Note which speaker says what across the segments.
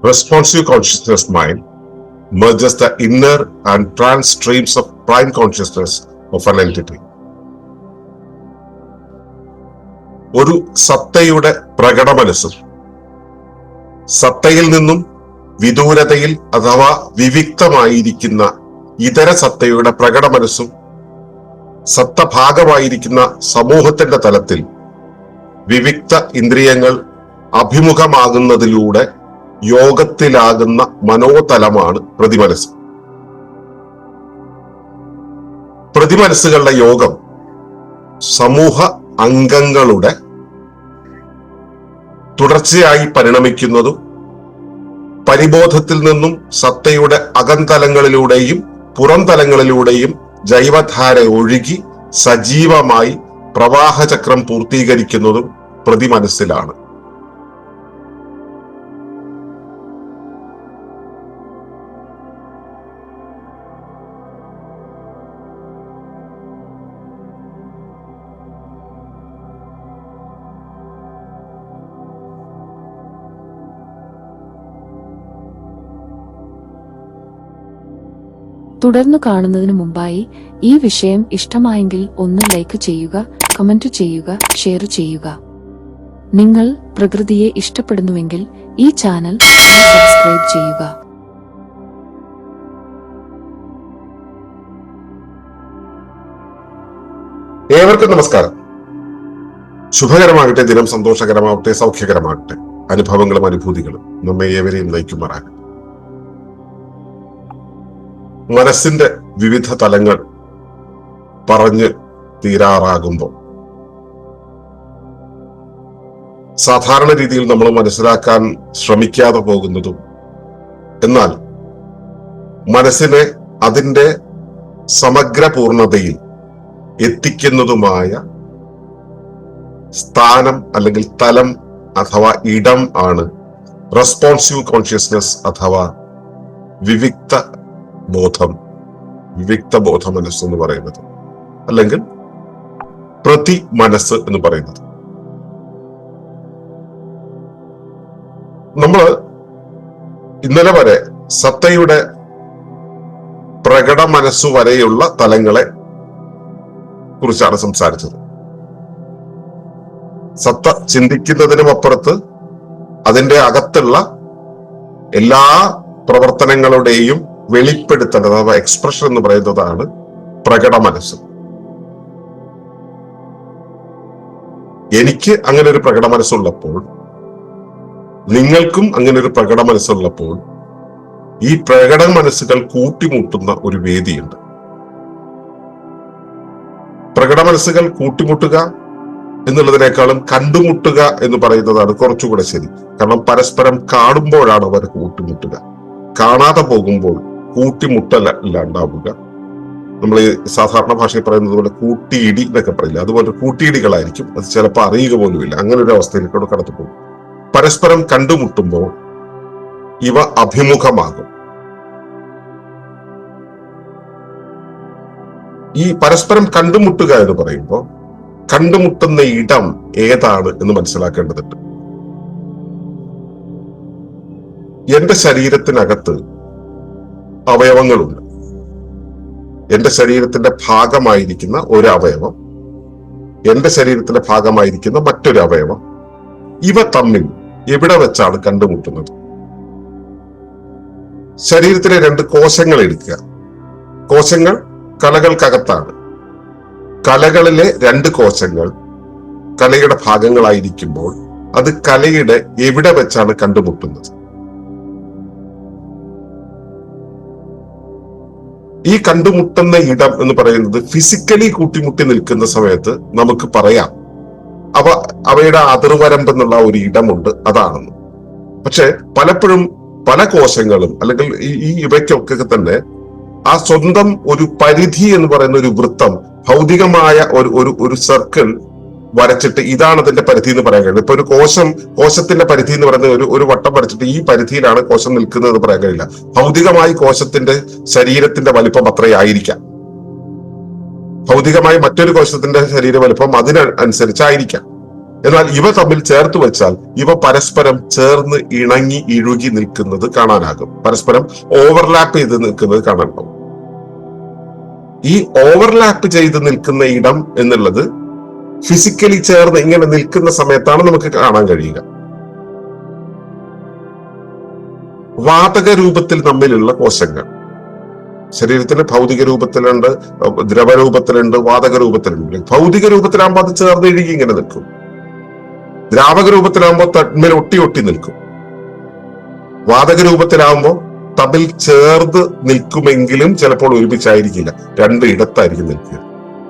Speaker 1: Responsive consciousness mind merges the inner and trans streams of prime consciousness of an entity. ഒരു സത്തയുടെ പ്രകടമനസ്സും സത്തയിൽ നിന്നും വിദൂരതയിൽ അഥവാ വിവിക്തമായിരിക്കുന്ന ഇതര സത്തയുടെ പ്രകടമനസ്സും സത്ത ഭാഗമായിരിക്കുന്ന സമൂഹത്തിന്റെ തലത്തിൽ വിവിക്ത ഇന്ദ്രിയങ്ങൾ അഭിമുഖമാകുന്നതിലൂടെ യോഗത്തിലാകുന്ന മനോതലമാണ് പ്രതിമനസ്സ്. പ്രതിമനസ്സുകളുടെ യോഗം സമൂഹ അംഗങ്ങളുടെ തുടർച്ചയായി പരിണമിക്കുന്നതും പരിബോധത്തിൽ നിന്നും സത്തയുടെ അകംതലങ്ങളിലൂടെയും പുറം തലങ്ങളിലൂടെയും ജൈവധാര ഒഴുകി സജീവമായി പ്രവാഹചക്രം പൂർത്തീകരിക്കുന്നതും പ്രതിമനസ്സിലാണ്.
Speaker 2: തുടർന്നു കാണുന്നതിന് മുമ്പായി ഈ വിഷയം ഇഷ്ടമായെങ്കിൽ ഒന്ന് ലൈക്ക് ചെയ്യുക, കമന്റ് ചെയ്യുക, ഷെയർ ചെയ്യുക. നിങ്ങൾ പ്രകൃതിയെ ഇഷ്ടപ്പെടുന്നുവെങ്കിൽ ഈ ചാനൽ സബ്സ്ക്രൈബ് ചെയ്യുക.
Speaker 1: ഏവർക്കും നമസ്കാരം. ശുഭകരമാകട്ടെ, ദിനം സന്തോഷകരമാവട്ടെ, സൗഖ്യകരമാകട്ടെ. അനുഭവങ്ങളും അനുഭൂതികളും നമ്മെ ഏവരെയും നയിക്കുമാറാകട്ടെ. മനസ്സിന്റെ വിവിധ തലങ്ങൾ പറഞ്ഞ് തീരാറാകുമ്പോൾ സാധാരണ രീതിയിൽ നമ്മൾ മനസ്സിലാക്കാൻ ശ്രമിക്കാതെ പോകുന്നതും എന്നാൽ മനസ്സിനെ അതിന്റെ സമഗ്ര പൂർണ്ണതയിൽ എത്തിക്കുന്നതുമായ സ്ഥാനം അല്ലെങ്കിൽ തലം അഥവാ ഇടം ആണ് റെസ്പോൺസീവ് കോൺഷ്യസ്നസ് അഥവാ വിവിക്ത ബോധ മനസ്സ് എന്ന് പറയുന്നത്, അല്ലെങ്കിൽ പ്രതി മനസ്സ് എന്ന് പറയുന്നത്. നമ്മൾ ഇന്നലെ വരെ സത്തയുടെ പ്രകട മനസ്സു വരെയുള്ള തലങ്ങളെ കുറിച്ചാണ് സംസാരിച്ചത്. സത്ത ചിന്തിക്കുന്നതിനും അപ്പുറത്ത് അതിന്റെ അകത്തുള്ള എല്ലാ പ്രവർത്തനങ്ങളുടെയും വെളിപ്പെടുത്തൽ അഥവാ എക്സ്പ്രഷൻ എന്ന് പറയുന്നതാണ് പ്രകട മനസ്സ്. എനിക്ക് അങ്ങനെ ഒരു പ്രകട മനസ്സുള്ളപ്പോൾ, നിങ്ങൾക്കും അങ്ങനെ ഒരു പ്രകട മനസ്സുള്ളപ്പോൾ, ഈ പ്രകട മനസ്സുകൾ കൂട്ടിമുട്ടുന്ന ഒരു വേദിയുണ്ട്. പ്രകട മനസ്സുകൾ കൂട്ടിമുട്ടുക എന്നുള്ളതിനേക്കാളും കണ്ടുമുട്ടുക എന്ന് പറയുന്നതാണ് കുറച്ചുകൂടെ ശരി. കാരണം പരസ്പരം കാണുമ്പോഴാണ് അവർ കൂട്ടിമുട്ടുക. കാണാതെ പോകുമ്പോൾ കൂട്ടിമുട്ടല്ല ഉണ്ടാവുക. നമ്മൾ സാധാരണ ഭാഷയിൽ പറയുന്നത് പോലെ കൂട്ടിയിടി എന്നൊക്കെ പറയില്ല, അതുപോലെ കൂട്ടിയിടികളായിരിക്കും. അത് ചിലപ്പോൾ അറിയുക പോലുമില്ല. അങ്ങനെ ഒരു അവസ്ഥയിലേക്കൂടെ കടന്നു പോകും. പരസ്പരം കണ്ടുമുട്ടുമ്പോൾ ഇവ അഭിമുഖമാകും. ഈ പരസ്പരം കണ്ടുമുട്ടുക എന്ന് പറയുമ്പോൾ കണ്ടുമുട്ടുന്ന ഇടം ഏതാണ് എന്ന് മനസ്സിലാക്കേണ്ടതുണ്ട്. എന്റെ ശരീരത്തിനകത്ത് അവയവങ്ങളുണ്ട്. എന്റെ ശരീരത്തിന്റെ ഭാഗമായിരിക്കുന്ന ഒരു അവയവം, എന്റെ ശരീരത്തിന്റെ ഭാഗമായിരിക്കുന്ന മറ്റൊരു അവയവം, ഇവ തമ്മിൽ എവിടെ വെച്ചാണ് കണ്ടുമുട്ടുന്നത്? ശരീരത്തിലെ രണ്ട് കോശങ്ങൾ എടുക്കുക. കോശങ്ങൾ കലകൾക്കകത്താണ്. കലകളിലെ രണ്ട് കോശങ്ങൾ കലയുടെ ഭാഗങ്ങളായിരിക്കുമ്പോൾ അത് കലയുടെ എവിടെ വെച്ചാണ് കണ്ടുമുട്ടുന്നത്? ഈ കണ്ടുമുട്ടുന്ന ഇടം എന്ന് പറയുന്നത് ഫിസിക്കലി കൂട്ടിമുട്ടി നിൽക്കുന്ന സമയത്ത് നമുക്ക് പറയാം അവയുടെ അതിർവരമ്പ് എന്നുള്ള ഒരു ഇടമുണ്ട്, അതാണെന്ന്. പക്ഷെ പലപ്പോഴും പല കോശങ്ങളും അല്ലെങ്കിൽ ഈ ഇവയ്ക്കൊക്കെ തന്നെ ആ സ്വന്തം ഒരു പരിധി എന്ന് പറയുന്ന ഒരു വൃത്തം, ഭൗതികമായ ഒരു സർക്കിൾ വരച്ചിട്ട് ഇതാണ് അതിന്റെ പരിധി എന്ന് പറയാൻ കഴിയില്ല. ഇപ്പൊ ഒരു കോശത്തിന്റെ പരിധി എന്ന് പറയുന്ന ഒരു വട്ടം വരച്ചിട്ട് ഈ പരിധിയിലാണ് കോശം നിൽക്കുന്നത് എന്ന് പറയാൻ കഴിയില്ല. ഭൗതികമായി കോശത്തിന്റെ ശരീരത്തിന്റെ വലിപ്പം അത്രയായിരിക്കാം, ഭൗതികമായി മറ്റൊരു കോശത്തിന്റെ ശരീര വലിപ്പം അതിനനുസരിച്ചായിരിക്കാം. എന്നാൽ ഇവ തമ്മിൽ ചേർത്ത് വെച്ചാൽ ഇവ പരസ്പരം ചേർന്ന് ഇണങ്ങി ഇഴുകി നിൽക്കുന്നത് കാണാനാകും. പരസ്പരം ഓവർലാപ്പ് ചെയ്ത് നിൽക്കുന്നത് കാണാനാകും. ഈ ഓവർലാപ്പ് ചെയ്ത് നിൽക്കുന്ന ഇടം എന്നുള്ളത് ഫിസിക്കലി ചേർന്ന് ഇങ്ങനെ നിൽക്കുന്ന സമയത്താണ് നമുക്ക് കാണാൻ കഴിയുക. വാതക രൂപത്തിൽ തമ്മിലുള്ള കോശങ്ങൾ ശരീരത്തിന് ഭൗതിക രൂപത്തിലുണ്ട്, ദ്രവരൂപത്തിലുണ്ട്, വാതക രൂപത്തിലുണ്ട്. ഭൗതിക രൂപത്തിലാകുമ്പോൾ അത് ചേർന്ന് ഇഴുകി ഇങ്ങനെ നിൽക്കും. ദ്രാവക രൂപത്തിലാകുമ്പോൾ തമ്മിൽ ഒട്ടി ഒട്ടി നിൽക്കും. വാതക രൂപത്തിലാകുമ്പോൾ തമ്മിൽ ചേർന്ന് നിൽക്കുമെങ്കിലും ചിലപ്പോൾ ഒരുമിച്ചായിരിക്കില്ല, രണ്ട് ഇടത്തായിരിക്കും നിൽക്കുക.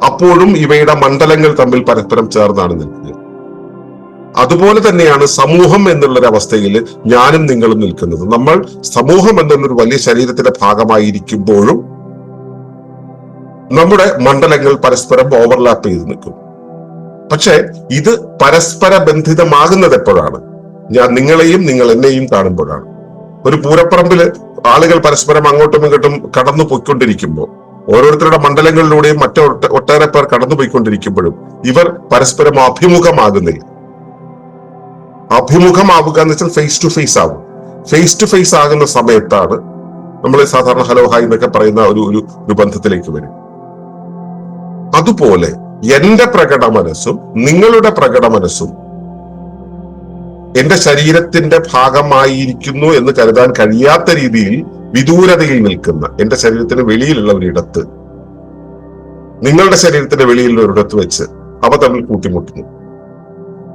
Speaker 1: അപ്പോഴും ഇവയുടെ മണ്ഡലങ്ങൾ തമ്മിൽ പരസ്പരം ചേർന്നാണ് നിൽക്കുക. അതുപോലെ തന്നെയാണ് സമൂഹം എന്നുള്ളൊരവസ്ഥയിൽ ഞാനും നിങ്ങളും നിൽക്കുന്നത്. നമ്മൾ സമൂഹം എന്നുള്ളൊരു വലിയ ശരീരത്തിന്റെ ഭാഗമായിരിക്കുമ്പോഴും നമ്മുടെ മണ്ഡലങ്ങൾ പരസ്പരം ഓവർലാപ്പ് ചെയ്ത് നിൽക്കും. പക്ഷെ ഇത് പരസ്പര ബന്ധിതമാകുന്നത് എപ്പോഴാണ്? ഞാൻ നിങ്ങളെയും നിങ്ങൾ എന്നെയും കാണുമ്പോഴാണ്. ഒരു പൂരപ്പറമ്പില് ആളുകൾ പരസ്പരം അങ്ങോട്ടും ഇങ്ങോട്ടും കടന്നു പോയിക്കൊണ്ടിരിക്കുമ്പോൾ, ഓരോരുത്തരുടെ മണ്ഡലങ്ങളിലൂടെയും ഒട്ടേറെ പേർ കടന്നുപോയിക്കൊണ്ടിരിക്കുമ്പോഴും ഇവർ പരസ്പരം അഭിമുഖമാകുന്നില്ല. അഭിമുഖമാവുക എന്ന് വെച്ചാൽ ഫേസ് ടു ഫേസ് ആവും. ഫേസ് ടു ഫേസ് ആകുന്ന സമയത്താണ് നമ്മൾ സാധാരണ ഹലോ ഹായ് എന്നൊക്കെ പറയുന്ന ഒരു ബന്ധത്തിലേക്ക് വരും. അതുപോലെ എന്റെ പ്രകട മനസ്സും നിങ്ങളുടെ പ്രകട മനസ്സും എന്റെ ശരീരത്തിന്റെ ഭാഗമായിരിക്കുന്നു എന്ന് കരുതാൻ കഴിയാത്ത രീതിയിൽ വിദൂരതയിൽ നിൽക്കുന്ന, എന്റെ ശരീരത്തിന് വെളിയിലുള്ള ഒരിടത്ത്, നിങ്ങളുടെ ശരീരത്തിന്റെ വെളിയിലുള്ള ഒരിടത്ത് വെച്ച് അവ തമ്മിൽ കൂട്ടിമുട്ടുന്നു.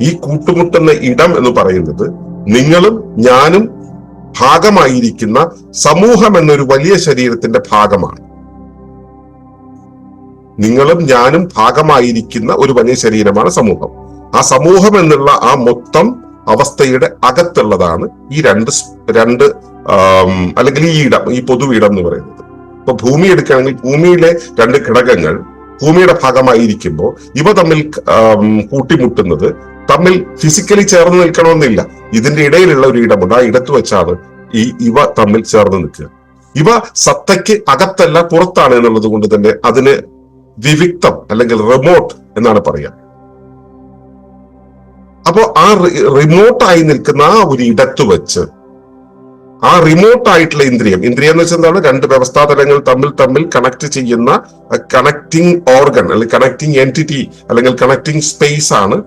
Speaker 1: ഈ കൂട്ടുമുട്ടുന്ന ഇടം എന്ന് പറയുന്നത് നിങ്ങളും ഞാനും ഭാഗമായിരിക്കുന്ന സമൂഹം എന്നൊരു വലിയ ശരീരത്തിന്റെ ഭാഗമാണ്. നിങ്ങളും ഞാനും ഭാഗമായിരിക്കുന്ന ഒരു വലിയ ശരീരമാണ് സമൂഹം. ആ സമൂഹം എന്നുള്ള ആ മൊത്തം അവസ്ഥയുടെ അകത്തുള്ളതാണ് ഈ രണ്ട് അല്ലെങ്കിൽ ഈ ഇടം, ഈ പൊതു ഇടം എന്ന് പറയുന്നത്. ഇപ്പൊ ഭൂമി എടുക്കുകയാണെങ്കിൽ ഭൂമിയിലെ രണ്ട് ഘടകങ്ങൾ ഭൂമിയുടെ ഭാഗമായിരിക്കുമ്പോൾ ഇവ തമ്മിൽ കൂട്ടിമുട്ടുന്നത് തമ്മിൽ ഫിസിക്കലി ചേർന്ന് നിൽക്കണമെന്നില്ല. ഇതിന്റെ ഇടയിലുള്ള ഒരു ഇടമുണ്ട്. ആ ഇടത്ത് വെച്ചാണ് ഇവ തമ്മിൽ ചേർന്ന് നിൽക്കുക. ഇവ സത്തയ്ക്ക് അകത്തല്ല, പുറത്താണ് എന്നുള്ളത് കൊണ്ട് തന്നെ അതിന് വിവിക്തം അല്ലെങ്കിൽ റിമോട്ട് എന്നാണ് പറയുക. അപ്പോ ആ റിമോട്ടായി നിൽക്കുന്ന ആ ഒരു ഇടത്ത് വെച്ച് ആ റിമോട്ട് ആയിട്ടുള്ള ഇന്ദ്രിയം എന്ന് വെച്ചാൽ എന്താണ്? രണ്ട് വ്യവസ്ഥാതലങ്ങൾ തമ്മിൽ കണക്ട് ചെയ്യുന്ന കണക്ടിങ് ഓർഗൻ അല്ലെങ്കിൽ കണക്ടിങ് എൻറ്റിറ്റി അല്ലെങ്കിൽ കണക്ടിങ് സ്പേസ് ആണ്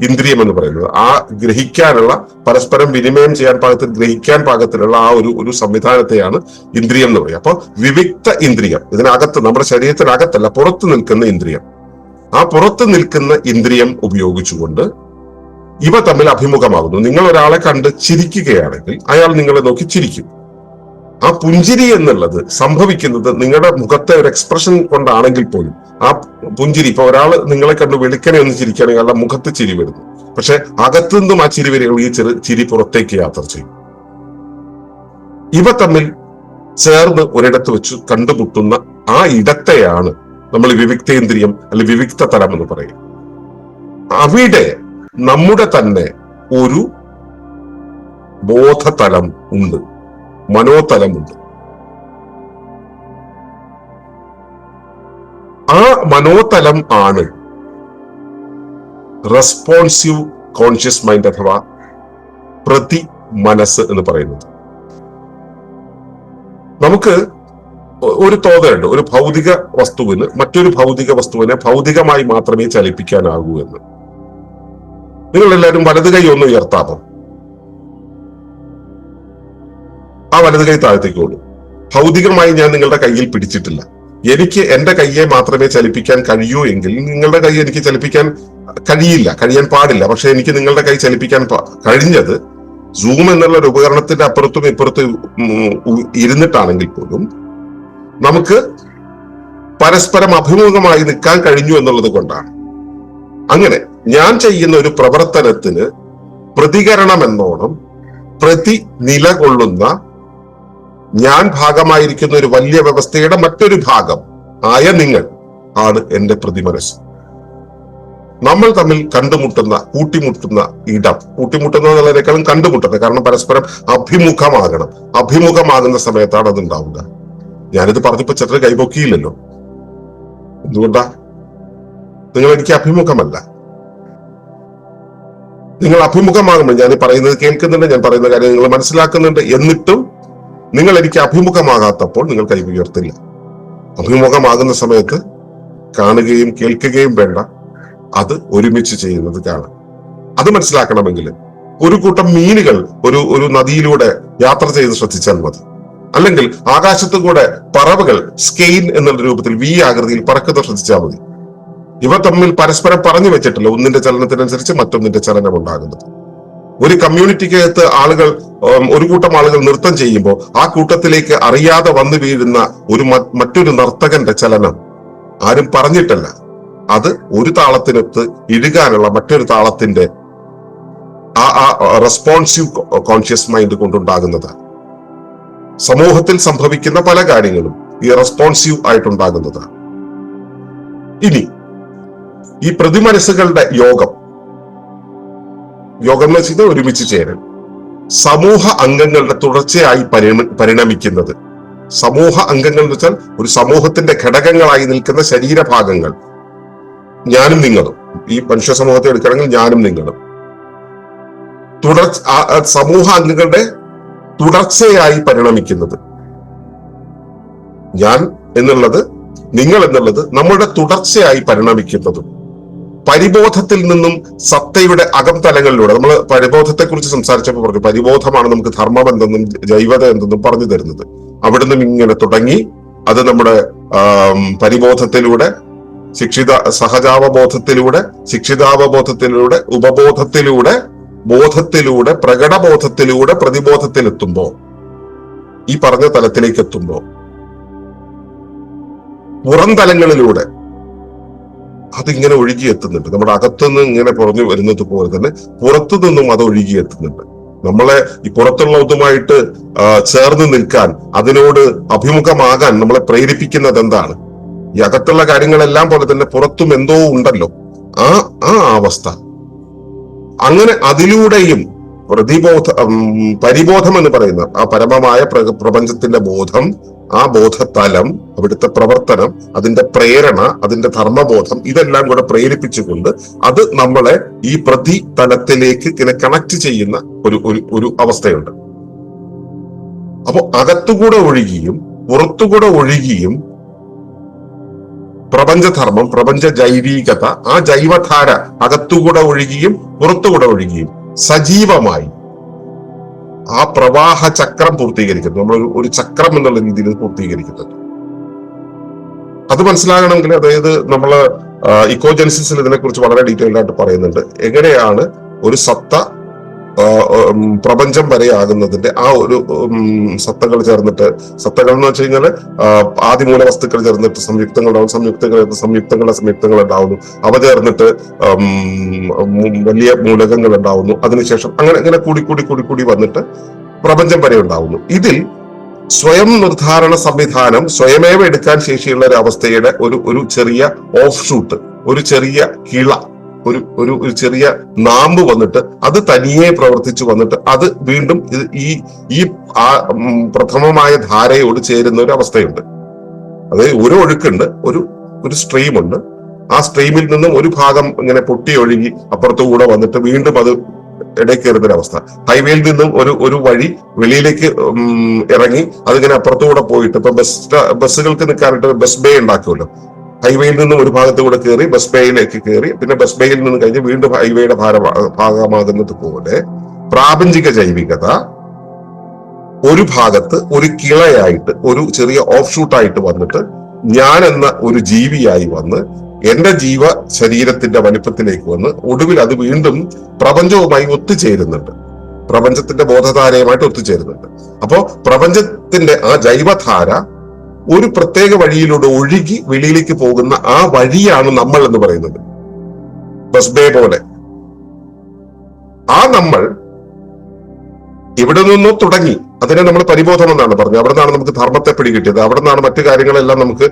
Speaker 1: ഇന്ദ്രിയം എന്ന് പറയുന്നത്. ആ ഗ്രഹിക്കാനുള്ള, പരസ്പരം വിനിമയം ചെയ്യാൻ പാകത്തിൽ ഗ്രഹിക്കാൻ പാകത്തിലുള്ള ആ ഒരു സംവിധാനത്തെയാണ് ഇന്ദ്രിയം എന്ന് പറയുക. അപ്പൊ വിവിക്ത ഇന്ദ്രിയം, ഇതിനകത്ത് നമ്മുടെ ശരീരത്തിനകത്തല്ല, പുറത്ത് നിൽക്കുന്ന ഇന്ദ്രിയം. ആ പുറത്ത് നിൽക്കുന്ന ഇന്ദ്രിയം ഉപയോഗിച്ചുകൊണ്ട് ഇവ തമ്മിൽ അഭിമുഖമാകുന്നു. നിങ്ങൾ ഒരാളെ കണ്ട് ചിരിക്കുകയാണെങ്കിൽ അയാൾ നിങ്ങളെ നോക്കി ചിരിക്കും. ആ പുഞ്ചിരി എന്നുള്ളത് സംഭവിക്കുന്നത് നിങ്ങളുടെ മുഖത്തെ ഒരു എക്സ്പ്രഷൻ കൊണ്ടാണെങ്കിൽ പോലും ആ പുഞ്ചിരി, ഇപ്പൊ ഒരാൾ നിങ്ങളെ കണ്ട് വെളുക്കനെ ഒന്ന് ചിരിക്കുകയാണെങ്കിൽ അയാളുടെ മുഖത്ത് ചിരി വരുന്നു. പക്ഷെ അകത്തു നിന്നും ആ ചിരി വരികയും ഈ ചിരി പുറത്തേക്ക് യാത്ര ചെയ്യും. ഇവ തമ്മിൽ ചേർന്ന് ഒരിടത്ത് വെച്ച് കണ്ടുമുട്ടുന്ന ആ ഇടത്തെയാണ് നമ്മൾ വിവിക്തേന്ദ്രിയം അല്ലെങ്കിൽ വിവിക്ത തലം എന്ന് പറയും. അവിടെ നമ്മുടെ തന്നെ ഒരു ബോധതലം ഉണ്ട്, മനോതലമുണ്ട്. ആ മനോതലം ആണ് റെസ്പോൺസീവ് കോൺഷ്യസ് മൈൻഡ് അഥവാ പ്രതി മനസ്സ് എന്ന് പറയുന്നത്. നമുക്ക് ഒരു തോന്നലുണ്ട്, ഒരു ഭൗതിക വസ്തുവിന് മറ്റൊരു ഭൗതിക വസ്തുവിനെ ഭൗതികമായി മാത്രമേ ചലിപ്പിക്കാനാകൂ എന്ന്. നിങ്ങൾ എല്ലാവരും വലത് കൈ ഒന്ന് ഉയർത്താമോ? ആ വലത് കൈ താഴത്തേക്ക് ഓടും. ഭൗതികമായി ഞാൻ നിങ്ങളുടെ കയ്യിൽ പിടിച്ചിട്ടില്ല. എനിക്ക് എന്റെ കയ്യെ മാത്രമേ ചലിപ്പിക്കാൻ കഴിയൂ എങ്കിൽ നിങ്ങളുടെ കൈ എനിക്ക് ചലിപ്പിക്കാൻ കഴിയാൻ പാടില്ല. പക്ഷെ എനിക്ക് നിങ്ങളുടെ കൈ ചലിപ്പിക്കാൻ കഴിഞ്ഞത് സൂം എന്നുള്ള ഒരു ഉപകരണത്തിന്റെ അപ്പുറത്തും ഇപ്പുറത്തും ഇരുന്നിട്ടാണെങ്കിൽ പോലും നമുക്ക് പരസ്പരം അഭിമുഖമായി നിൽക്കാൻ കഴിഞ്ഞു എന്നുള്ളത് കൊണ്ടാണ്. അങ്ങനെ ഞാൻ ചെയ്യുന്ന ഒരു പ്രവർത്തനത്തിന് പ്രതികരണം എന്നോണം പ്രതി നിലകൊള്ളുന്ന ഞാൻ ഭാഗമായിരിക്കുന്ന ഒരു വലിയ വ്യവസ്ഥയുടെ മറ്റൊരു ഭാഗം ആയ നിങ്ങൾ ആണ് എന്റെ പ്രതിമനസ്. നമ്മൾ തമ്മിൽ കണ്ടുമുട്ടുന്ന, കൂട്ടിമുട്ടുന്ന ഇടം, കൂട്ടിമുട്ടുന്നതിനേക്കാളും കണ്ടുമുട്ടുന്നത്, കാരണം പരസ്പരം അഭിമുഖമാകുന്ന സമയത്താണ് അത് ഉണ്ടാവുക. ഞാനിത് പറഞ്ഞപ്പോ ചെറിയ കൈപൊക്കിയില്ലല്ലോ. എന്തുകൊണ്ടാ? നിങ്ങൾ എനിക്ക് അഭിമുഖമല്ല. നിങ്ങൾ അഭിമുഖമാകുമ്പോൾ, ഞാൻ പറയുന്നത് കേൾക്കുന്നുണ്ട്, ഞാൻ പറയുന്ന കാര്യം നിങ്ങൾ മനസ്സിലാക്കുന്നുണ്ട്, എന്നിട്ടും നിങ്ങൾ എനിക്ക് അഭിമുഖമാകാത്തപ്പോൾ നിങ്ങൾ കൈ ഉയർത്തില്ല. അഭിമുഖമാകുന്ന സമയത്ത് കാണുകയും കേൾക്കുകയും വേണ്ട, അത് ഒരുമിച്ച് ചെയ്യുന്നത് കാണാം. അത് മനസ്സിലാക്കണമെങ്കിൽ ഒരു കൂട്ടം മീനുകൾ ഒരു നദിയിലൂടെ യാത്ര ചെയ്ത് ശ്രദ്ധിച്ചാൽ മതി. അല്ലെങ്കിൽ ആകാശത്തു കൂടെ പറവകൾ സ്കെയിൻ എന്നുള്ള രൂപത്തിൽ വി ആകൃതിയിൽ പറക്കുന്നത് ശ്രദ്ധിച്ചാൽ മതി. ഇവ തമ്മിൽ പരസ്പരം പറഞ്ഞു വെച്ചിട്ടില്ല ഒന്നിന്റെ ചലനത്തിനനുസരിച്ച് മറ്റൊന്നിന്റെ ചലനം ഉണ്ടാകുന്നത്. ഒരു കമ്മ്യൂണിറ്റിക്കകത്ത് ഒരു കൂട്ടം ആളുകൾ നൃത്തം ചെയ്യുമ്പോൾ ആ കൂട്ടത്തിലേക്ക് അറിയാതെ വന്നു വീഴുന്ന മറ്റൊരു നർത്തകന്റെ ചലനം ആരും പറഞ്ഞിട്ടല്ല, അത് ഒരു താളത്തിനൊത്ത് ഇഴുകാനുള്ള മറ്റൊരു താളത്തിന്റെ ആ റെസ്പോൺസീവ് കോൺഷ്യസ് മൈൻഡ് കൊണ്ടുണ്ടാകുന്നതാണ്. സമൂഹത്തിൽ സംഭവിക്കുന്ന പല കാര്യങ്ങളും ഈ റെസ്പോൺസീവ് ആയിട്ടുണ്ടാകുന്നതാണ്. ഇനി ഈ പ്രതിമനസ്സുകളുടെ യോഗം എന്ന് വെച്ചാൽ ഒരുമിച്ച് ചേരൽ, സമൂഹ അംഗങ്ങളുടെ തുടർച്ചയായി പരിണമിക്കുന്നത്. സമൂഹ അംഗങ്ങൾ എന്ന് വെച്ചാൽ ഒരു സമൂഹത്തിന്റെ ഘടകങ്ങളായി നിൽക്കുന്ന ശരീരഭാഗങ്ങൾ, ഞാനും നിങ്ങളും. ഈ മനുഷ്യ സമൂഹത്തെ എടുക്കണമെങ്കിൽ ഞാനും നിങ്ങളും സമൂഹ അംഗങ്ങളുടെ തുടർച്ചയായി പരിണമിക്കുന്നത്. ഞാൻ എന്നുള്ളത്, നിങ്ങൾ എന്നുള്ളത് നമ്മളുടെ തുടർച്ചയായി പരിണമിക്കുന്നതും പരിബോധത്തിൽ നിന്നും സത്തയുടെ അകംതലങ്ങളിലൂടെ. നമ്മൾ പരിബോധത്തെ കുറിച്ച് സംസാരിച്ചപ്പോൾ പറഞ്ഞു, പരിബോധമാണ് നമുക്ക് ധർമ്മം എന്തെന്നും ജൈവത എന്തെന്നും പറഞ്ഞു തരുന്നത്. അവിടുന്ന് ഇങ്ങനെ തുടങ്ങി അത് നമ്മുടെ പരിബോധത്തിലൂടെ, സഹജാവബോധത്തിലൂടെ, ശിക്ഷിതാവബോധത്തിലൂടെ, ഉപബോധത്തിലൂടെ, ബോധത്തിലൂടെ, പ്രകടബോധത്തിലൂടെ പ്രതിബോധത്തിലെത്തുമ്പോ, ഈ പറഞ്ഞ തലത്തിലേക്ക് എത്തുമ്പോ പുറം തലങ്ങളിലൂടെ അതിങ്ങനെ ഒഴുകിയെത്തുന്നുണ്ട്. നമ്മുടെ അകത്തുനിന്ന് ഇങ്ങനെ പുറഞ്ഞു വരുന്നത് പോലെ തന്നെ പുറത്തു നിന്നും അത് ഒഴുകിയെത്തുന്നുണ്ട്. നമ്മളെ ഈ പുറത്തുള്ളതുമായിട്ട് ചേർന്ന് നിൽക്കാൻ, അതിനോട് അഭിമുഖമാകാൻ നമ്മളെ പ്രേരിപ്പിക്കുന്നത് എന്താണ്? ഈ അകത്തുള്ള കാര്യങ്ങളെല്ലാം പോലെ തന്നെ പുറത്തും എന്തോ ഉണ്ടല്ലോ, ആ അവസ്ഥ. അങ്ങനെ അതിലൂടെയും പരിബോധം എന്ന് പറയുന്ന ആ പരമമായ പ്രപഞ്ചത്തിന്റെ ബോധം, ആ ബോധതലം, അവിടുത്തെ പ്രവർത്തനം, അതിന്റെ പ്രേരണ, അതിന്റെ ധർമ്മബോധം, ഇതെല്ലാം കൂടെ പ്രേരിപ്പിച്ചുകൊണ്ട് അത് നമ്മളെ ഈ പ്രതിതലത്തിലേക്ക് ഇങ്ങനെ കണക്ട് ചെയ്യുന്ന ഒരു അവസ്ഥയുണ്ട്. അപ്പോ അകത്തുകൂടെ ഒഴുകിയും പുറത്തുകൂടെ ഒഴുകിയും പ്രപഞ്ചധർമ്മം, പ്രപഞ്ച ജൈവീകത, ആ ജൈവധാര അകത്തുകൂടെ ഒഴുകിയും പുറത്തുകൂടെ ഒഴുകിയും സജീവമായി ആ പ്രവാഹ ചക്രം പൂർത്തീകരിക്കുന്നു. നമ്മൾ ഒരു ചക്രം എന്നുള്ള രീതിയിൽ പൂർത്തീകരിക്കുന്നുണ്ട്. അത് മനസ്സിലാകണമെങ്കിൽ, അതായത് നമ്മള് ഇക്കോജെനസിസിൽ ഇതിനെക്കുറിച്ച് വളരെ ഡീറ്റെയിൽഡ് ആയിട്ട് പറയുന്നുണ്ട്. എങ്ങനെയാണ് ഒരു സത്ത പ്രപഞ്ചം വരെ ആകുന്നതിന്റെ ആ ഒരു സത്തകൾ ചേർന്നിട്ട്, സത്തകൾ എന്ന് വെച്ച് കഴിഞ്ഞാൽ ആദിമൂല വസ്തുക്കൾ ചേർന്നിട്ട് സംയുക്തങ്ങളുണ്ടാവും, സംയുക്തങ്ങൾ ഉണ്ടാവുന്നു, അവ ചേർന്നിട്ട് വലിയ മൂലകങ്ങൾ ഉണ്ടാവുന്നു, അതിനുശേഷം അങ്ങനെ കൂടി വന്നിട്ട് പ്രപഞ്ചം വരെ ഉണ്ടാവുന്നു. ഇതിൽ സ്വയം നിർദ്ധാരണ സംവിധാനം സ്വയമേവ എടുക്കാൻ ശേഷിയുള്ള ഒരു അവസ്ഥയുടെ ഒരു ചെറിയ ഓഫ് ഷൂട്ട്, ഒരു ചെറിയ കിള, ഒരു ചെറിയ നാമ്പ് വന്നിട്ട് അത് തനിയെ പ്രവർത്തിച്ചു വന്നിട്ട് അത് വീണ്ടും ഈ പ്രഥമമായ ധാരയോട് ചേരുന്ന ഒരു അവസ്ഥയുണ്ട്. അതായത് ഒരു ഒഴുക്കുണ്ട്, ഒരു സ്ട്രീമുണ്ട്. ആ സ്ട്രീമിൽ നിന്നും ഒരു ഭാഗം ഇങ്ങനെ പൊട്ടി ഒഴുകി അപ്പുറത്തുകൂടെ വന്നിട്ട് വീണ്ടും അത് ഇടയിൽ കയറുന്നൊരവസ്ഥ. ഹൈവേയിൽ നിന്നും ഒരു വഴി വെളിയിലേക്ക് ഇറങ്ങി അതിങ്ങനെ അപ്പുറത്തുകൂടെ പോയിട്ട്, ഇപ്പൊ ബസ്സുകൾക്ക് നിൽക്കാനായിട്ട് ബസ് ബേ ഉണ്ടാക്കുമല്ലോ, ഹൈവേയിൽ നിന്നും ഒരു ഭാഗത്തുകൂടെ കയറി ബസ് ബേയിലേക്ക് കയറി, പിന്നെ ബസ് ബേയിൽ നിന്ന് കഴിഞ്ഞ് വീണ്ടും ഹൈവേയുടെ ഭാഗമാകുന്നത് പോലെ പ്രാപഞ്ചിക ജൈവികത ഒരു ഭാഗത്ത് ഒരു കിളയായിട്ട്, ഒരു ചെറിയ ഓഫ് ഷൂട്ടായിട്ട് വന്നിട്ട് ഞാൻ എന്ന ഒരു ജീവിയായി വന്ന് എന്റെ ജീവ ശരീരത്തിന്റെ വലിപ്പത്തിലേക്ക് വന്ന് ഒടുവിൽ അത് വീണ്ടും പ്രപഞ്ചവുമായി ഒത്തുചേരുന്നുണ്ട്, പ്രപഞ്ചത്തിന്റെ ബോധധാരയുമായിട്ട് ഒത്തുചേരുന്നുണ്ട്. അപ്പോ പ്രപഞ്ചത്തിന്റെ ആ ജൈവധാര ഒരു പ്രത്യേക വഴിയിലൂടെ ഒഴുകി വെളിയിലേക്ക് പോകുന്ന ആ വഴിയാണ് നമ്മൾ എന്ന് പറയുന്നത്. ബസ് ബേ പോലെ ആ നമ്മൾ ഇവിടെ നിന്നോ തുടങ്ങി, അതിനെ നമ്മൾ പരിബോധം എന്നാണ് പറഞ്ഞത്. അവിടെ നിന്നാണ് നമുക്ക് ധർമ്മത്തെ പിടികിട്ടിയത്, അവിടെ നിന്നാണ് മറ്റു കാര്യങ്ങളെല്ലാം നമുക്ക്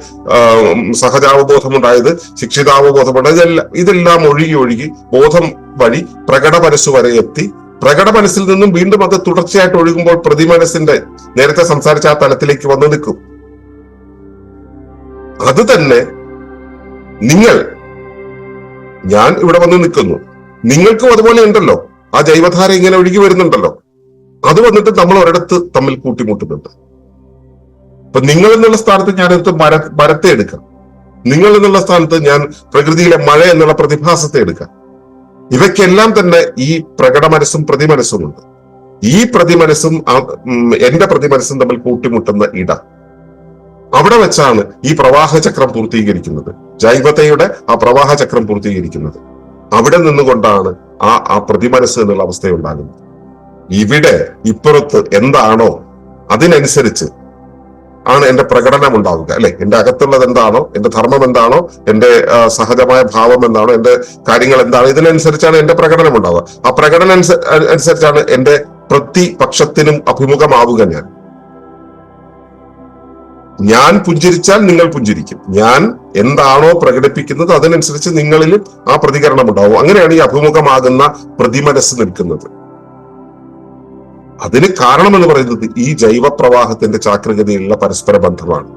Speaker 1: സഹജാവബോധം ഉണ്ടായത്, ശിക്ഷിതാവബോധം ഉണ്ടായത്. ഇതെല്ലാം ഒഴുകി ബോധം വഴി പ്രകട മനസ്സ് വരെ എത്തി. പ്രകട മനസ്സിൽ നിന്നും വീണ്ടും അത് തുടർച്ചയായിട്ട് ഒഴുകുമ്പോൾ പ്രതിമനസ്സിന്റെ നേരത്തെ സംസാരിച്ച ആ തലത്തിലേക്ക് വന്ന് നിൽക്കും. അത് തന്നെ ഞാൻ ഇവിടെ വന്ന് നിൽക്കുന്നു, നിങ്ങൾക്കും അതുപോലെ ഉണ്ടല്ലോ. ആ ജൈവധാര ഇങ്ങനെ ഒഴുകി വരുന്നുണ്ടല്ലോ, അത് വന്നിട്ട് നമ്മൾ ഒരിടത്ത് തമ്മിൽ കൂട്ടിമുട്ടുന്നുണ്ട്. അപ്പൊ നിങ്ങൾ എന്നുള്ള സ്ഥാനത്ത് ഞാനെടുത്ത് മരത്തെ എടുക്കാം, നിങ്ങൾ എന്നുള്ള സ്ഥാനത്ത് ഞാൻ പ്രകൃതിയിലെ മഴ എന്നുള്ള പ്രതിഭാസത്തെ എടുക്കാം. ഇവയ്ക്കെല്ലാം തന്നെ ഈ പ്രകട മനസ്സും പ്രതിമനസ്സുമുണ്ട്. ഈ പ്രതിമനസ്സും എന്റെ പ്രതിമനസ്സും തമ്മിൽ കൂട്ടിമുട്ടുന്ന ഇടം, അവിടെ വെച്ചാണ് ഈ പ്രവാഹചക്രം പൂർത്തീകരിക്കുന്നത്, ജൈവതയുടെ ആ പ്രവാഹചക്രം പൂർത്തീകരിക്കുന്നത്. അവിടെ നിന്നുകൊണ്ടാണ് ആ പ്രതിമനസ്സ് എന്നുള്ള അവസ്ഥയുണ്ടാകുന്നത്. ഇവിടെ ഇപ്പുറത്ത് എന്താണോ അതിനനുസരിച്ച് ആണ് എന്റെ പ്രകടനം ഉണ്ടാവുക, അല്ലെ? എന്റെ അകത്തുള്ളത് എന്താണോ, എന്റെ ധർമ്മം എന്താണോ, എന്റെ സഹജമായ ഭാവം എന്താണോ, എന്റെ കാര്യങ്ങൾ എന്താണോ, ഇതിനനുസരിച്ചാണ് എന്റെ പ്രകടനം ഉണ്ടാവുക. ആ പ്രകടനം അനുസരിച്ചാണ് എന്റെ പ്രതിപക്ഷത്തിനും അഭിമുഖമാവുക. ഞാൻ പുഞ്ചിരിച്ചാൽ നിങ്ങൾ പുഞ്ചിരിക്കും. ഞാൻ എന്താണോ പ്രകടിപ്പിക്കുന്നത് അതിനനുസരിച്ച് നിങ്ങളിലും ആ പ്രതികരണം ഉണ്ടാവും. അങ്ങനെയാണ് ഈ അഭിമുഖമാകുന്ന പ്രതിമനസ്സ് നിൽക്കുന്നത്. അതിന് കാരണം എന്ന് പറയുന്നത് ഈ ജൈവപ്രവാഹത്തിന്റെ ചാക്രികതയിലുള്ള പരസ്പര ബന്ധമാണ്.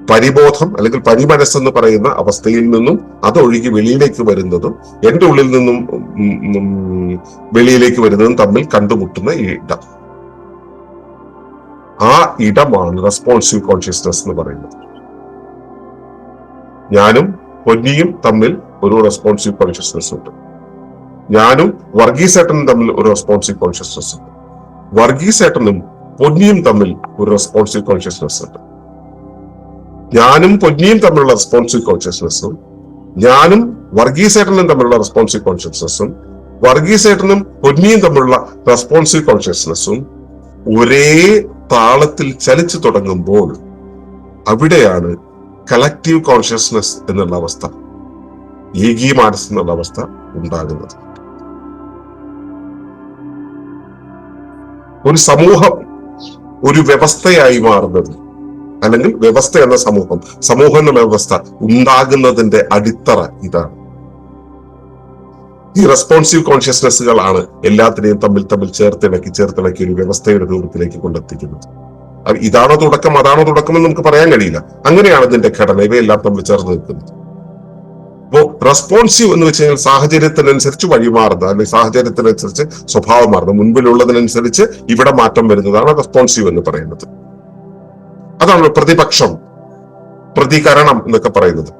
Speaker 1: പരിബോധം അല്ലെങ്കിൽ പരിമനസ്സെന്ന് പറയുന്ന അവസ്ഥയിൽ നിന്നും അത് ഒഴുകി വെളിയിലേക്ക് വരുന്നതും എന്റെ ഉള്ളിൽ നിന്നും വെളിയിലേക്ക് വരുന്നതും തമ്മിൽ കണ്ടുമുട്ടുന്ന ഇടം, ആ ഇടമാണ് റെസ്പോൺസീവ് കോൺഷ്യസ്നസ് എന്ന് പറയുന്നത്. ഞാനും പൊന്നിയും തമ്മിൽ ഒരു റെസ്പോൺസീവ് കോൺഷ്യസ്നസ് ഉണ്ട്. ഞാനും വർഗീസേട്ടനും തമ്മിൽ ഒരു റെസ്പോൺസീവ് കോൺഷ്യസ്നസ് ഉണ്ട്. വർഗീസേട്ടനും പൊന്നിയും തമ്മിൽ ഒരു റെസ്പോൺസീവ് കോൺഷ്യസ്നസ് ഉണ്ട്. ഞാനും പൊന്നിയും തമ്മിലുള്ള റെസ്പോൺസീവ് കോൺഷ്യസ്നസ്സും ഞാനും വർഗീസേട്ടനും തമ്മിലുള്ള റെസ്പോൺസീവ് കോൺഷ്യസ്നസ്സും വർഗീസേട്ടനും പൊന്നിയും തമ്മിലുള്ള റെസ്പോൺസീവ് കോൺഷ്യസ്നസ്സും ഒരേ താളത്തിൽ ചലിച്ചു തുടങ്ങുമ്പോൾ അവിടെയാണ് കളക്റ്റീവ് കോൺഷ്യസ്നസ് എന്നുള്ള അവസ്ഥ, ഏകീ മാനസ് എന്നുള്ള അവസ്ഥ ഉണ്ടാകുന്നത്. ഒരു സമൂഹം ഒരു വ്യവസ്ഥയായി മാറുന്നത്, അല്ലെങ്കിൽ വ്യവസ്ഥ എന്ന സമൂഹം എന്ന വ്യവസ്ഥ ഉണ്ടാകുന്നതിന്റെ അടിത്തറ ഇതാണ്. ഈ റെസ്പോൺസീവ് കോൺഷ്യസ്നസ്സുകളാണ് എല്ലാത്തിനെയും തമ്മിൽ ചേർത്തിണക്കി ഒരു വ്യവസ്ഥയുടെ രൂപത്തിലേക്ക് കൊണ്ടെത്തിക്കുന്നത്. ഇതാണോ തുടക്കം അതാണോ തുടക്കം എന്ന് നമുക്ക് പറയാൻ കഴിയില്ല. അങ്ങനെയാണ് ഇതിന്റെ ഘടന, ഇവയെല്ലാം തമ്മിൽ ചേർന്ന് നിൽക്കുന്നത്. അപ്പോ റെസ്പോൺസീവ് എന്ന് വെച്ച് കഴിഞ്ഞാൽ സാഹചര്യത്തിനനുസരിച്ച് വഴിമാറുന്നത്, അല്ലെങ്കിൽ സാഹചര്യത്തിനനുസരിച്ച് സ്വഭാവം മാറുന്നത്, മുൻപിലുള്ളതിനനുസരിച്ച് ഇവിടെ മാറ്റം വരുന്നതാണ് റെസ്പോൺസീവ് എന്ന് പറയുന്നത്. അതാണ് പ്രതിപക്ഷം, പ്രതികരണം എന്നൊക്കെ പറയുന്നത്.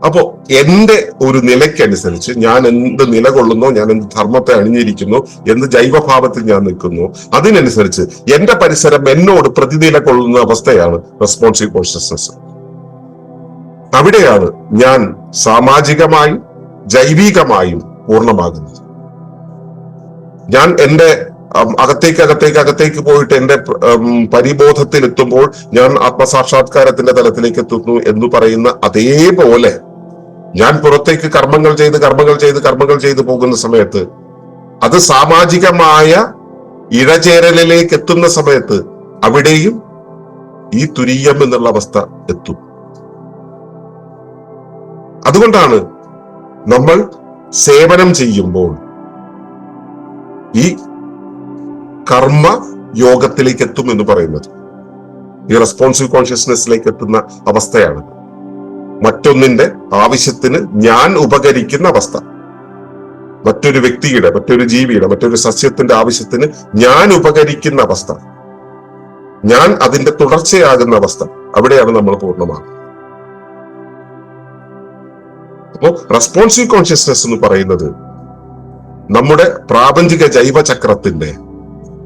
Speaker 1: അപ്പോ എന്റെ ഒരു നിലയ്ക്കനുസരിച്ച് ഞാൻ എന്ത് നിലകൊള്ളുന്നോ, ഞാൻ എന്ത് ധർമ്മത്തെ അണിഞ്ഞിരിക്കുന്നു, എന്ത് ജൈവഭാവത്തിൽ ഞാൻ നിൽക്കുന്നു, അതിനനുസരിച്ച് എന്റെ പരിസരം എന്നോട് പ്രതിനില കൊള്ളുന്ന അവസ്ഥയാണ് റെസ്പോൺസീവ് കോൺഷ്യസ്നസ്. അവിടെയാണ് ഞാൻ സാമാജികമായും ജൈവികമായും പൂർണ്ണമാകുന്നത്. ഞാൻ എന്റെ അകത്തേക്ക് പോയിട്ട് എന്റെ പരിബോധത്തിൽ എത്തുമ്പോൾ ഞാൻ ആത്മസാക്ഷാത്കാരത്തിന്റെ തലത്തിലേക്ക് എത്തുന്നു എന്ന് പറയുന്ന അതേപോലെ ഞാൻ പുറത്തേക്ക് കർമ്മങ്ങൾ ചെയ്ത് പോകുന്ന സമയത്ത് അത് സാമാജികമായ ഇഴചേരലിലേക്ക് എത്തുന്ന സമയത്ത് അവിടെയും ഈ തുരീയം എന്നുള്ള അവസ്ഥ എത്തും. അതുകൊണ്ടാണ് നമ്മൾ സേവനം ചെയ്യുമ്പോൾ ഈ കർമ്മ യോഗത്തിലേക്ക് എത്തും എന്ന് പറയുന്നത്. ഈ റെസ്പോൺസീവ് കോൺഷ്യസ്നെസ്സിലേക്ക് എത്തുന്ന അവസ്ഥയാണ്. മറ്റൊന്നിന്റെ ആവശ്യത്തിന് ഞാൻ ഉപകരിക്കുന്ന അവസ്ഥ, മറ്റൊരു വ്യക്തിയുടെ, മറ്റൊരു ജീവിയുടെ, മറ്റൊരു സസ്യത്തിന്റെ ആവശ്യത്തിന് ഞാൻ ഉപകരിക്കുന്ന അവസ്ഥ, ഞാൻ അതിന്റെ തുടർച്ചയാകുന്ന അവസ്ഥ, അവിടെയാണ് നമ്മൾ പൂർണ്ണമാകുന്നത്. അപ്പോ റെസ്പോൺസീവ് കോൺഷ്യസ്നെസ് എന്ന് പറയുന്നത് നമ്മുടെ പ്രാപഞ്ചിക ജൈവചക്രത്തിന്റെ,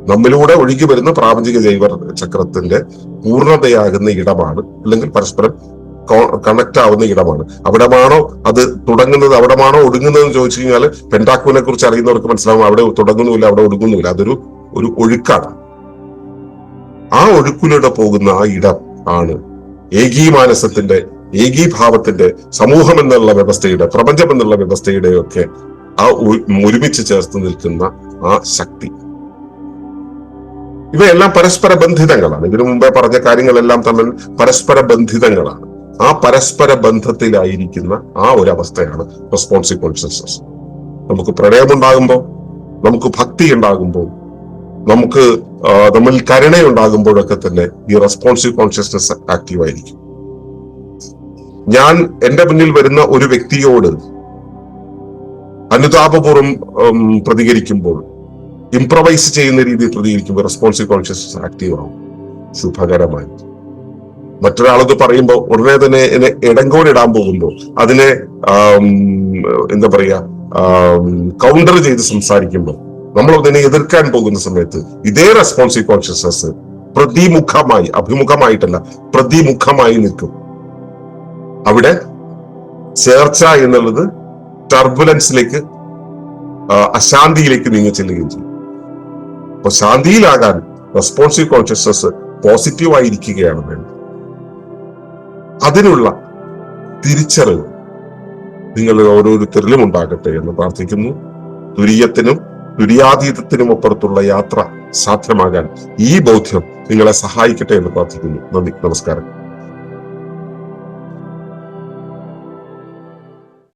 Speaker 1: നമ്മിലൂടെ ഒഴുകി വരുന്ന പ്രാപഞ്ചിക ജൈവ ചക്രത്തിന്റെ പൂർണ്ണതയാകുന്ന ഇടമാണ്, അല്ലെങ്കിൽ പരസ്പരം കണക്ട് ആവുന്ന ഇടമാണ്. അവിടമാണോ അത് തുടങ്ങുന്നത്, അവിടമാണോ ഒടുങ്ങുന്നത് എന്ന് ചോദിച്ചു കഴിഞ്ഞാൽ പെന്റാക്കൂനെ കുറിച്ച് അറിയുന്നവർക്ക് മനസ്സിലാവും. അവിടെ തുടങ്ങുന്നില്ല, അവിടെ ഒടുങ്ങുന്നില്ല. അതൊരു ഒഴുക്കാണ്. ആ ഒഴുക്കിലൂടെ പോകുന്ന ആ ഇടം ആണ് ഏകീമാനസത്തിന്റെ, ഏകീഭാവത്തിന്റെ, സമൂഹം എന്നുള്ള വ്യവസ്ഥയുടെ, പ്രപഞ്ചം എന്നുള്ള വ്യവസ്ഥയുടെ ഒക്കെ ആ ഒരുമിച്ച് ചേർത്ത് നിൽക്കുന്ന ആ ശക്തി. ഇവയെല്ലാം പരസ്പര ബന്ധിതങ്ങളാണ്. ഇതിനു മുമ്പേ പറഞ്ഞ കാര്യങ്ങളെല്ലാം തമ്മിൽ പരസ്പര ബന്ധിതങ്ങളാണ്. ആ പരസ്പര ബന്ധത്തിലായിരിക്കുന്ന ആ ഒരു അവസ്ഥയാണ് റെസ്പോൺസീവ് കോൺഷ്യസ്നസ്. നമുക്ക് പ്രണയമുണ്ടാകുമ്പോൾ, നമുക്ക് ഭക്തി ഉണ്ടാകുമ്പോൾ, നമുക്ക് നമ്മൾ കരുണയുണ്ടാകുമ്പോഴൊക്കെ തന്നെ ഈ റെസ്പോൺസീവ് കോൺഷ്യസ്നസ് ആക്റ്റീവ് ആയിരിക്കും. ഞാൻ എന്റെ മുന്നിൽ വരുന്ന ഒരു വ്യക്തിയോട് അനുതാപപൂർവ്വം പ്രതികരിക്കുമ്പോൾ, ഇംപ്രവൈസ് ചെയ്യുന്ന രീതിയിൽ പ്രതികരിക്കുമ്പോൾ റെസ്പോൺസീവ് കോൺഷ്യസ്നസ് ആക്റ്റീവ് ആവും, ശുഭകരമായി. മറ്റൊരാളത് പറയുമ്പോൾ ഉടനെ തന്നെ ഇടങ്കോലിടാൻ പോകുമ്പോൾ അതിനെ എന്താ പറയാ കൗണ്ടർ ചെയ്ത് സംസാരിക്കുമ്പോൾ, നമ്മൾ അതിനെ എതിർക്കാൻ പോകുന്ന സമയത്ത് ഇതേ റെസ്പോൺസീവ് കോൺഷ്യസ്നസ് പ്രതിമുഖമായി, അഭിമുഖമായിട്ടല്ല പ്രതിമുഖമായി നിൽക്കും. അവിടെ ചേർച്ച എന്നുള്ളത് ടർബുലൻസിലേക്ക്, അശാന്തിയിലേക്ക് നീങ്ങി ചെല്ലുകയും ചെയ്യും. അപ്പൊ ശാന്തിയിലാകാൻ റെസ്പോൺസീവ് കോൺഷ്യസ്നസ് പോസിറ്റീവ് ആയിരിക്കുകയാണ് വേണ്ടത്. അതിനുള്ള തിരിച്ചറിവ് നിങ്ങൾ ഓരോരുത്തരിലും ഉണ്ടാകട്ടെ എന്ന് പ്രാർത്ഥിക്കുന്നു. തുര്യത്തിനും തുര്യാതീതത്തിനും അപ്പുറത്തുള്ള യാത്ര സാധ്യമാകാൻ ഈ ബോധ്യം നിങ്ങളെ സഹായിക്കട്ടെ എന്ന് പ്രാർത്ഥിക്കുന്നു. നന്ദി, നമസ്കാരം.